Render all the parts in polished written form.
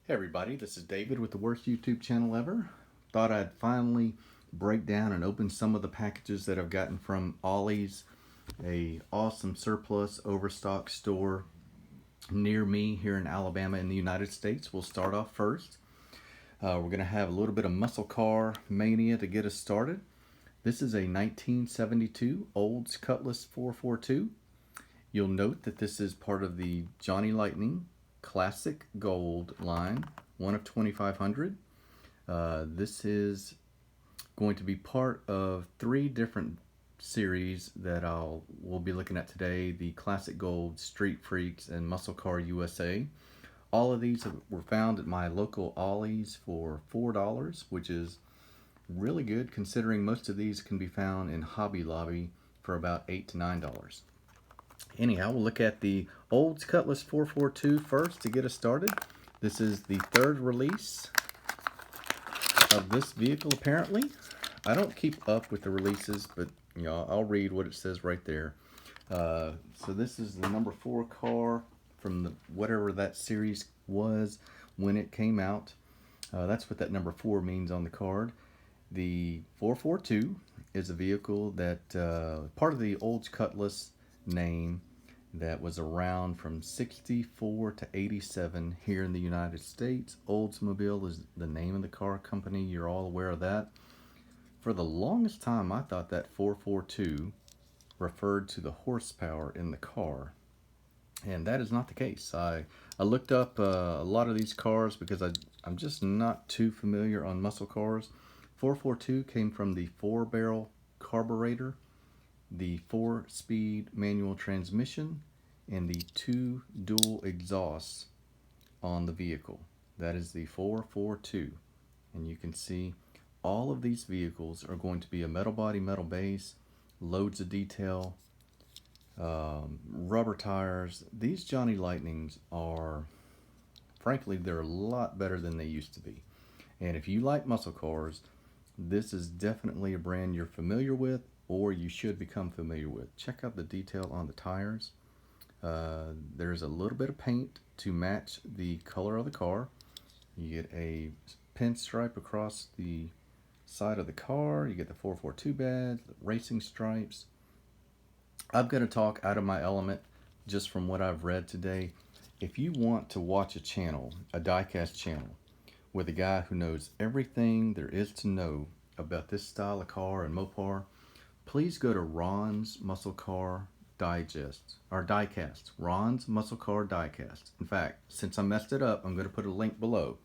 Hey everybody, this is David with the worst YouTube channel ever. Thought I'd finally break down and open some of the packages that I've gotten from Ollie's, a awesome surplus overstock store near me here in Alabama in the United States. We'll start off first. We're going to have a little bit of muscle car mania to get us started. This is a 1972 Olds Cutlass 442. You'll note that this is part of the Johnny Lightning Classic Gold line, one of 2,500. This is going to be part of 3 different series that we'll be looking at today: the Classic Gold, Street Freaks, and Muscle Car USA. All of these were found at my local Ollie's for $4, which is really good considering most of these can be found in Hobby Lobby for about $8 to $9. Anyhow, we'll look at the Olds Cutlass 442 first to get us started. This is the 3rd release of this vehicle, apparently. I don't keep up with the releases, but I'll read what it says right there. So this is the number 4 car from whatever that series was when it came out. That's what that number 4 means on the card. The 442 is a vehicle that part of the Olds Cutlass name that was around from 64 to 87 here in the United States. Oldsmobile is the name of the car company. You're all aware of that. For the longest time, I thought that 442 referred to the horsepower in the car, and that is not the case. I looked up a lot of these cars because I'm just not too familiar on muscle cars. 442 came from the 4-barrel carburetor, the 4-speed manual transmission, and the 2 dual exhausts on the vehicle. That is the 442. And you can see all of these vehicles are going to be a metal body, metal base, loads of detail, rubber tires. These Johnny Lightnings are, frankly, they're a lot better than they used to be. And if you like muscle cars, this is definitely a brand you're familiar with, or you should become familiar with. Check out the detail on the tires. There's a little bit of paint to match the color of the car. You get a pinstripe across the side of the car. You get the 442 badge, the racing stripes. I'm going to talk out of my element just from what I've read today. If you want to watch a channel, a diecast channel, with a guy who knows everything there is to know about this style of car and Mopar, please go to Ron's Muscle Car Digest, or Diecast. Ron's Muscle Car Diecast. In fact, since I messed it up, I'm going to put a link below.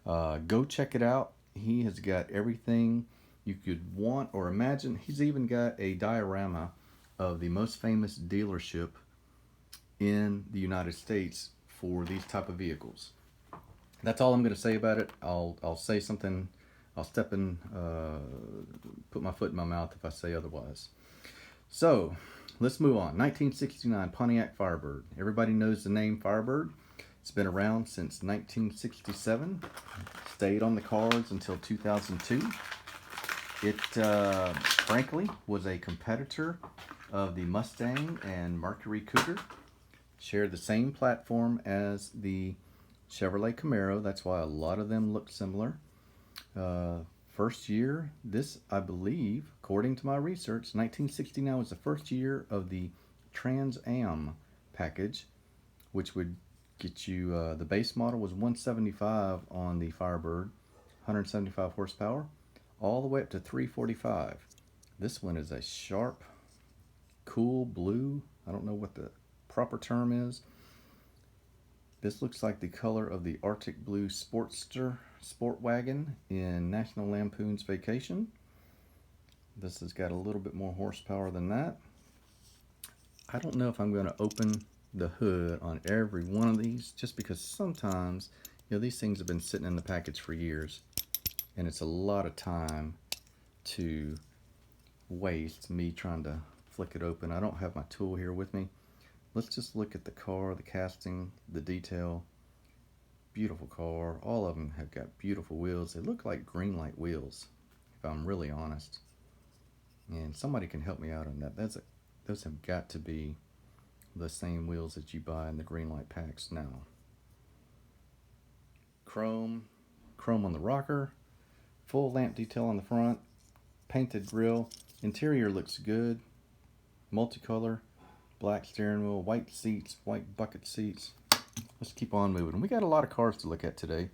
Go check it out. He has got everything you could want or imagine. He's even got a diorama of the most famous dealership in the United States for these type of vehicles. That's all I'm going to say about it. I'll say something. I'll step in, put my foot in my mouth if I say otherwise. So, let's move on. 1969 Pontiac Firebird. Everybody knows the name Firebird. It's been around since 1967. Stayed on the cards until 2002. It, frankly, was a competitor of the Mustang and Mercury Cougar. Shared the same platform as the Chevrolet Camaro. That's why a lot of them look similar. First year, this, I believe, according to my research, 1969 was the first year of the Trans Am package, which would get you, the base model was 175 on the Firebird, 175 horsepower, all the way up to 345. This one is a sharp, cool blue. I don't know what the proper term is. This looks like the color of the Arctic Blue Sportster Sport Wagon in National Lampoon's Vacation. This has got a little bit more horsepower than that. I don't know if I'm going to open the hood on every one of these, just because sometimes, these things have been sitting in the package for years, and it's a lot of time to waste me trying to flick it open. I don't have my tool here with me. Let's just look at the car, the casting, the detail. Beautiful car. All of them have got beautiful wheels. They look like green light wheels, if I'm really honest. And somebody can help me out on that. Those have got to be the same wheels that you buy in the green light packs now. Chrome on the rocker, full lamp detail on the front, painted grille. Interior looks good, multicolor, black steering wheel, white seats, white bucket seats. Let's keep on moving. We got a lot of cars to look at today.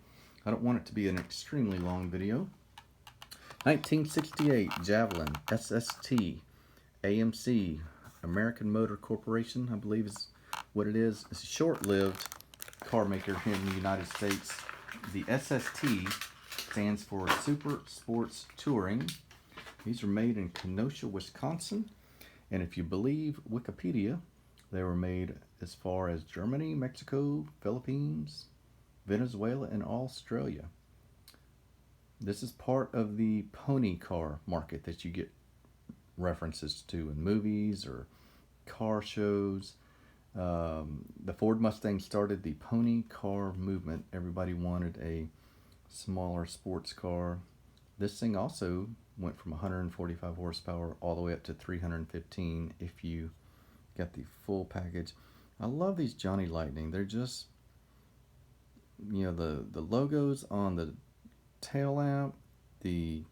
I don't want it to be an extremely long video. 1968 Javelin SST AMC, American Motor Corporation, I believe is what it is. It's a short-lived car maker here in the United States. The SST stands for Super Sports Touring. These are made in Kenosha, Wisconsin. And if you believe Wikipedia, they were made as far as Germany, Mexico, Philippines, Venezuela, and Australia. This is part of the pony car market that you get references to in movies or car shows. The Ford Mustang started the pony car movement. Everybody wanted a smaller sports car. This thing also went from 145 horsepower all the way up to 315 if you got the full package. I love these Johnny Lightning. They're just, you know, the logos on the tail lamp, the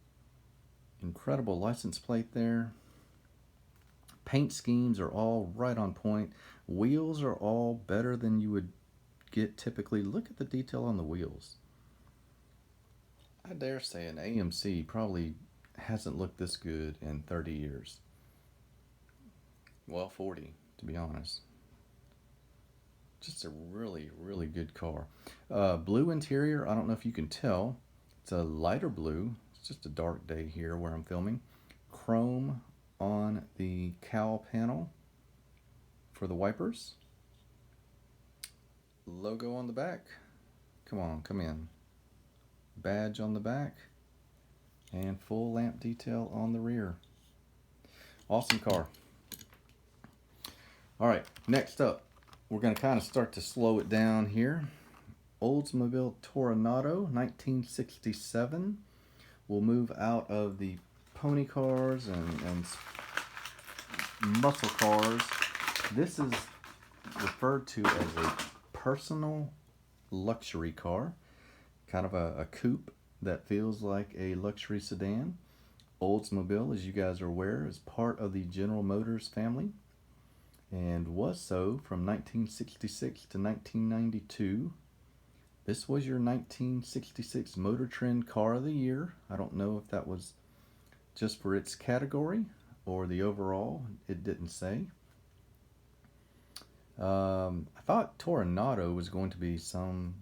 incredible license plate there. Paint schemes are all right on point. Wheels are all better than you would get typically. Look at the detail on the wheels. I dare say an AMC probably hasn't looked this good in 30 years. Well, 40 to be honest. Just a really, really good car. Blue interior, I don't know if you can tell. It's a lighter blue. It's just a dark day here where I'm filming. Chrome on the cowl panel for the wipers. Logo on the back. Come on, come in. Badge on the back. And full lamp detail on the rear. Awesome car. Alright, next up, we're going to kind of start to slow it down here. Oldsmobile Toronado, 1967. We'll move out of the pony cars and muscle cars. This is referred to as a personal luxury car. Kind of a coupe that feels like a luxury sedan. Oldsmobile, as you guys are aware, is part of the General Motors family and was so from 1966 to 1992. This was your 1966 Motor Trend Car of the Year. I don't know if that was just for its category or the overall. It didn't say. I thought Toronado was going to be some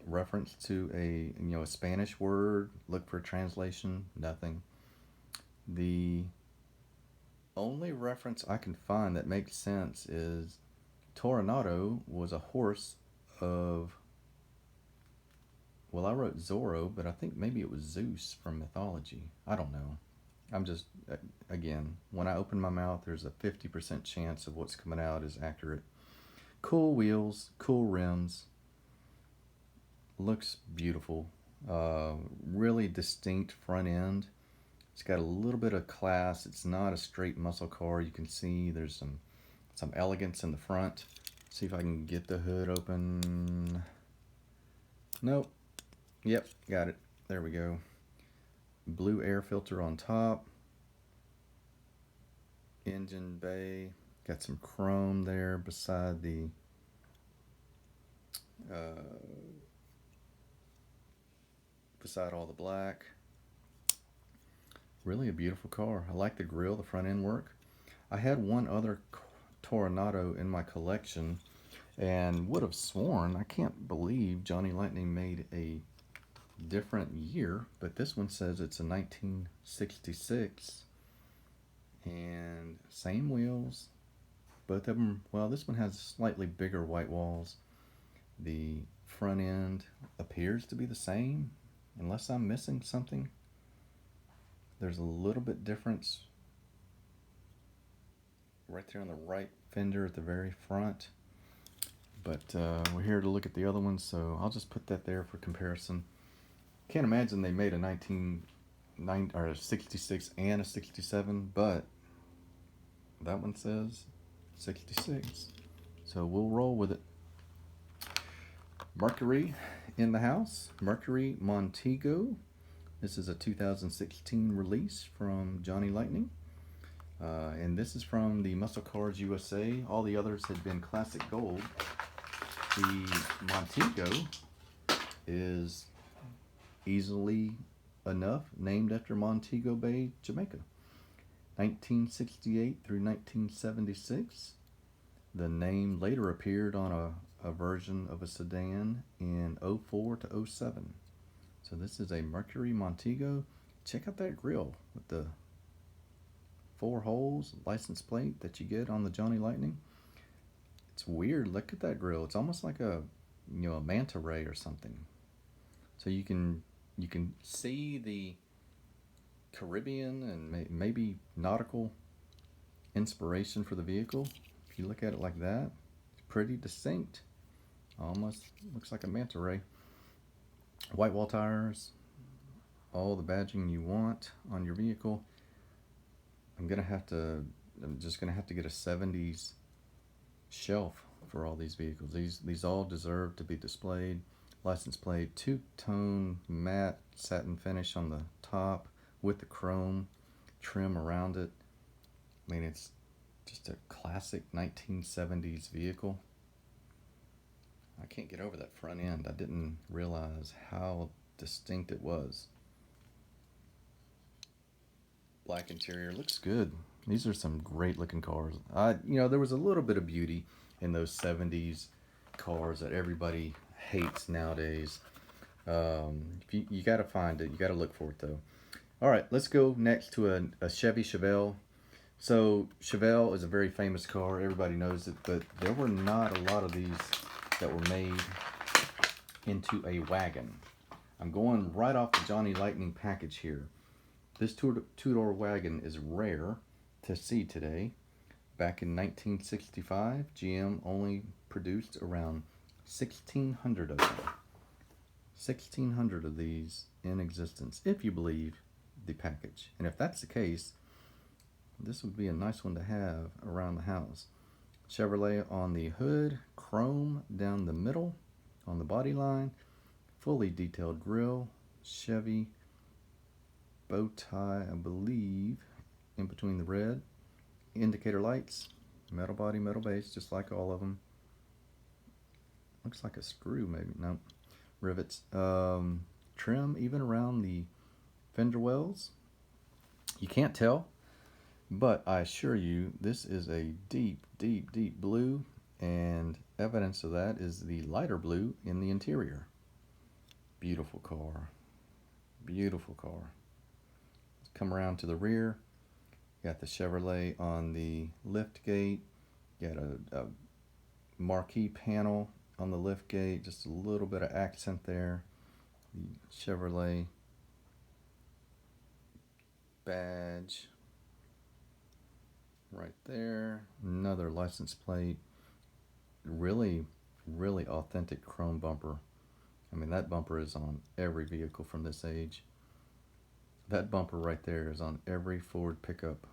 reference to a Spanish word. Look for a translation. Nothing. The only reference I can find that makes sense is Toronado was a horse of, well, I wrote Zorro, but I think maybe it was Zeus from mythology. I don't know. I'm just, again, when I open my mouth, there's a 50% chance of what's coming out is accurate. Cool wheels, cool rims. Looks beautiful. Really distinct front end. It's got a little bit of class. It's not a straight muscle car. You can see there's some elegance in the front. See if I can get the hood open. Nope. Yep, got it. There we go. Blue air filter on top. Engine bay. Got some chrome there beside the beside all the black. Really a beautiful car. I like the grille, the front end work. I had one other Toronado in my collection and would have sworn, I can't believe Johnny Lightning made a different year, but this one says it's a 1966 and same wheels. Both of them, well, this one has slightly bigger white walls. The front end appears to be the same, unless I'm missing something. There's a little bit difference right there on the right fender at the very front. But we're here to look at the other ones, so I'll just put that there for comparison. Can't imagine they made a 66 and a 67, but that one says 66. So we'll roll with it. Mercury in the house, Mercury Montego. This is a 2016 release from Johnny Lightning. And this is from the Muscle Cars USA. All the others had been classic gold. The Montego is easily enough named after Montego Bay, Jamaica. 1968 through 1976. The name later appeared on a version of a sedan in 04 to 07. So this is a Mercury Montego. Check out that grille with the 4 holes, license plate that you get on the Johnny Lightning. It's weird. Look at that grille. It's almost like a a manta ray or something. So you can see the Caribbean and maybe nautical inspiration for the vehicle. If you look at it like that, it's pretty distinct. Almost looks like a manta ray. White wall tires, all the badging you want on your vehicle. I'm just gonna have to get a 70s shelf for all these vehicles. These all deserve to be displayed. License plate, two-tone matte satin finish on the top with the chrome trim around it. I mean, it's just a classic 1970s vehicle. I can't get over that front end. I didn't realize how distinct it was. Black interior, looks good. These are some great looking cars. There was a little bit of beauty in those 70s cars that everybody hates nowadays. You got to find it. You got to look for it though. All right, let's go next to a Chevy Chevelle. So Chevelle is a very famous car. Everybody knows it, but there were not a lot of these that were made into a wagon. I'm going right off the Johnny Lightning package here. This two-door wagon is rare to see today. Back in 1965, GM only produced around 1,600 of them. 1,600 of these in existence, if you believe the package. And if that's the case, this would be a nice one to have around the house. Chevrolet on the hood, chrome down the middle on the body line, fully detailed grille, Chevy bow tie, I believe, in between the red, indicator lights, metal body, metal base, just like all of them. Looks like a screw, maybe. No, rivets. Trim even around the fender wells. You can't tell, but I assure you this is a deep, deep, deep blue, and evidence of that is the lighter blue in the interior. Beautiful car. Beautiful car. Let's come around to the rear. Got the Chevrolet on the lift gate. Got a marquee panel on the lift gate. Just a little bit of accent there. The Chevrolet badge right there. Another license plate. Really, really authentic chrome bumper. I mean, that bumper is on every vehicle from this age. That bumper right there is on every Ford pickup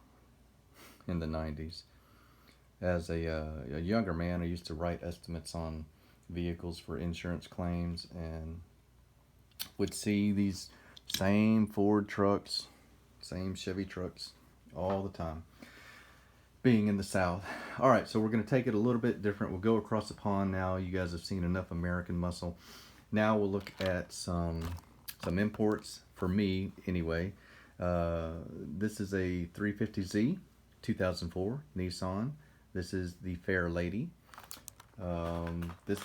in the 90s. As a younger man, I used to write estimates on vehicles for insurance claims and would see these same Ford trucks, same Chevy trucks all the time, being in the South. All right, so we're going to take it a little bit different. We'll go across the pond now. You guys have seen enough American muscle. Now we'll look at some imports, for me anyway. This is a 350Z 2004 Nissan. This is the Fair Lady. This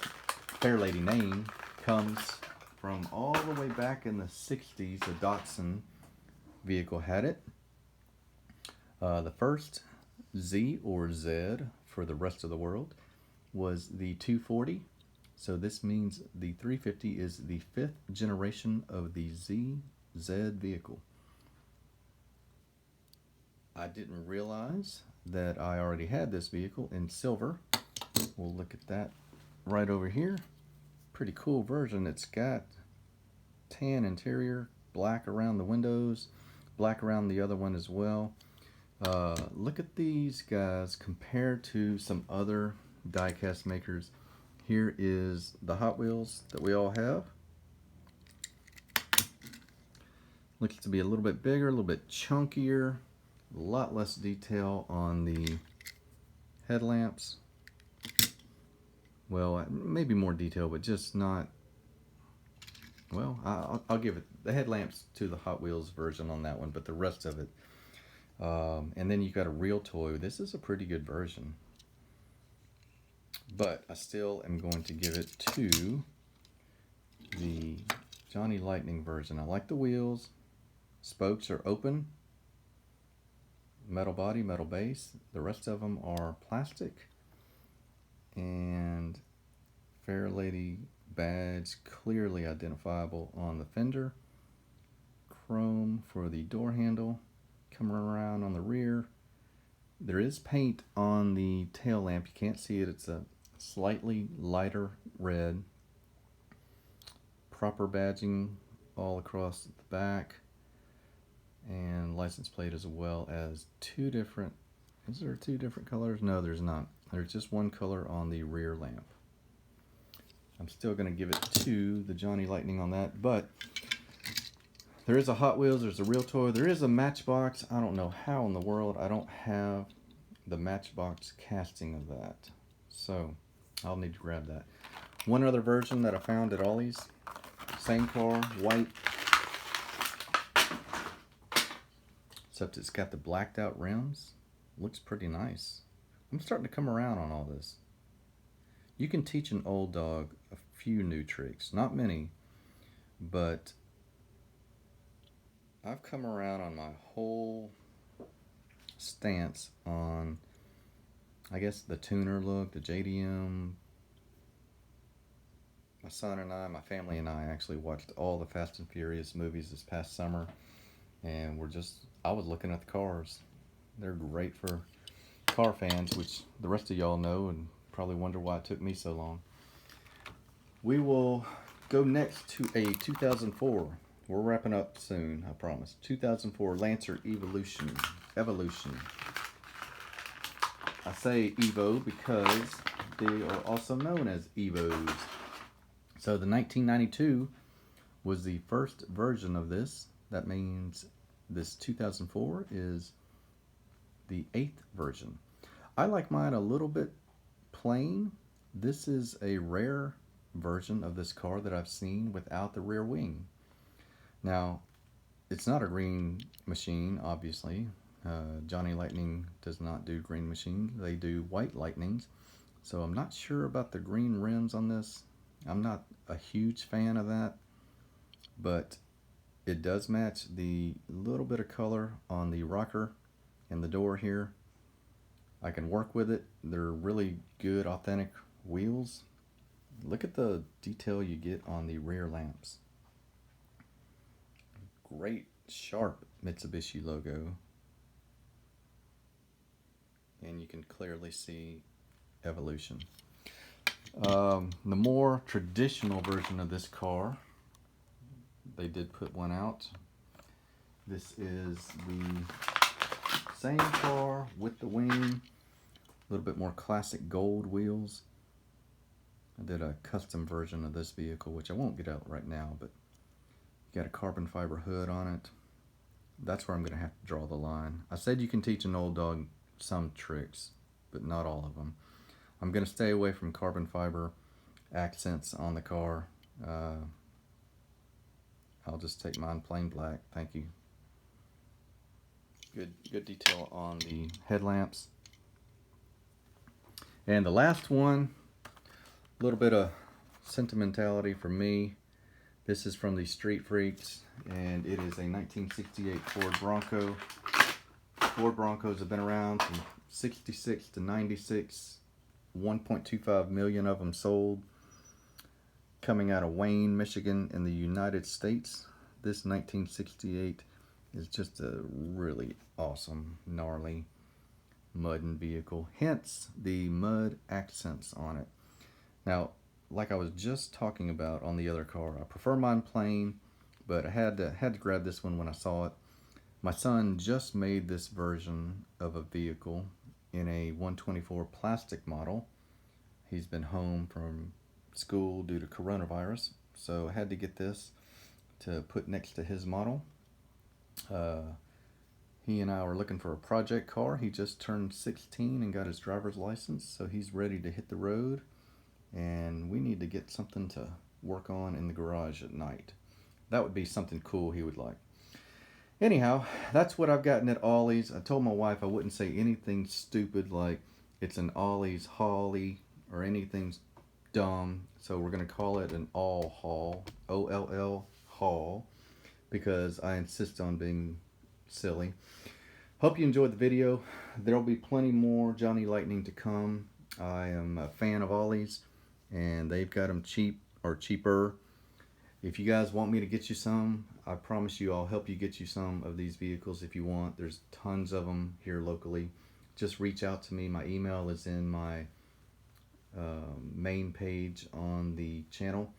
Fair Lady name comes from all the way back in the 60s. A Datsun vehicle had it. The first Z or Z for the rest of the world was the 240. So this means the 350 is the 5th generation of the ZZ vehicle. I didn't realize that I already had this vehicle in silver. We'll look at that right over here. Pretty cool version. It's got tan interior, black around the windows, black around the other one as well. Look at these guys compared to some other diecast makers. Here is the Hot Wheels that we all have. Looks to be a little bit bigger, a little bit chunkier, a lot less detail on the headlamps. Well, maybe more detail, but just not, well, I'll give it the headlamps to the Hot Wheels version on that one, but the rest of it. And then you've got a real toy. This is a pretty good version. But I still am going to give it to the Johnny Lightning version. I like the wheels. Spokes are open. Metal body, metal base. The rest of them are plastic. And Fair Lady badge clearly identifiable on the fender. Chrome for the door handle. Coming around on the rear. There is paint on the tail lamp. You can't see it. It's a slightly lighter red. Proper badging all across the back. And license plate as well as two different, is there two different colors? No, there's not. There's just one color on the rear lamp. I'm still going to give it to the Johnny Lightning on that, but there is a Hot Wheels, there's a real toy, there is a Matchbox. I don't know how in the world I don't have the Matchbox casting of that. So I'll need to grab that. One other version that I found at Ollie's, same car, white, except it's got the blacked out rims. Looks pretty nice. I'm starting to come around on all this. You can teach an old dog a few new tricks, not many, but I've come around on my whole stance on, I guess, the tuner look, the JDM. My son and I, my family and I actually watched all the Fast and Furious movies this past summer, and I was looking at the cars. They're great for car fans, which the rest of y'all know and probably wonder why it took me so long. We will go next to a 2004. We're wrapping up soon, I promise. 2004 Lancer Evolution. I say Evo because they are also known as Evos. So the 1992 was the first version of this. That means this 2004 is the 8th version. I like mine a little bit plain. This is a rare version of this car that I've seen without the rear wing. Now, it's not a green machine, obviously. Johnny Lightning does not do green machines. They do white Lightnings. So I'm not sure about the green rims on this. I'm not a huge fan of that. But it does match the little bit of color on the rocker and the door here. I can work with it. They're really good, authentic wheels. Look at the detail you get on the rear lamps. Great, sharp Mitsubishi logo. And you can clearly see evolution. The more traditional version of this car, they did put one out. This is the same car with the wing, a little bit more classic gold wheels. I did a custom version of this vehicle, which I won't get out right now, but you got a carbon fiber hood on it. That's where I'm going to have to draw the line. I said you can teach an old dog some tricks, but not all of them. I'm going to stay away from carbon fiber accents on the car. I'll just take mine plain black. Thank you. Good detail on the headlamps. And the last one, a little bit of sentimentality for me. This is from the Street Freaks, and it is a 1968 Ford Bronco. Ford Broncos have been around from 66 to 96. 1.25 million of them sold. Coming out of Wayne, Michigan in the United States. This 1968 is just a really awesome, gnarly mudden vehicle. Hence the mud accents on it. Now, like I was just talking about on the other car, I prefer mine plain, but I had to grab this one when I saw it. My son just made this version of a vehicle in a 124 plastic model. He's been home from school due to coronavirus, so I had to get this to put next to his model. He and I were looking for a project car. He just turned 16 and got his driver's license, so he's ready to hit the road. And we need to get something to work on in the garage at night. That would be something cool he would like. Anyhow, that's what I've gotten at Ollie's. I told my wife I wouldn't say anything stupid like it's an Ollie's Holly or anything dumb. So we're going to call it an all haul, O-L-L haul, because I insist on being silly. Hope you enjoyed the video. There'll be plenty more Johnny Lightning to come. I am a fan of Ollie's, and they've got them cheap or cheaper. If you guys want me to get you some, I promise you I'll help you get you some of these vehicles if you want. There's tons of them here locally. Just reach out to me. My email is in my main page on the channel,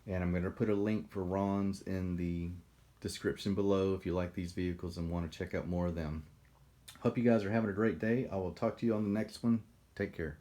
and I'm going to put a link for Ron's in the description below if you like these vehicles and want to check out more of them. Hope you guys are having a great day. I will talk to you on the next one. Take care.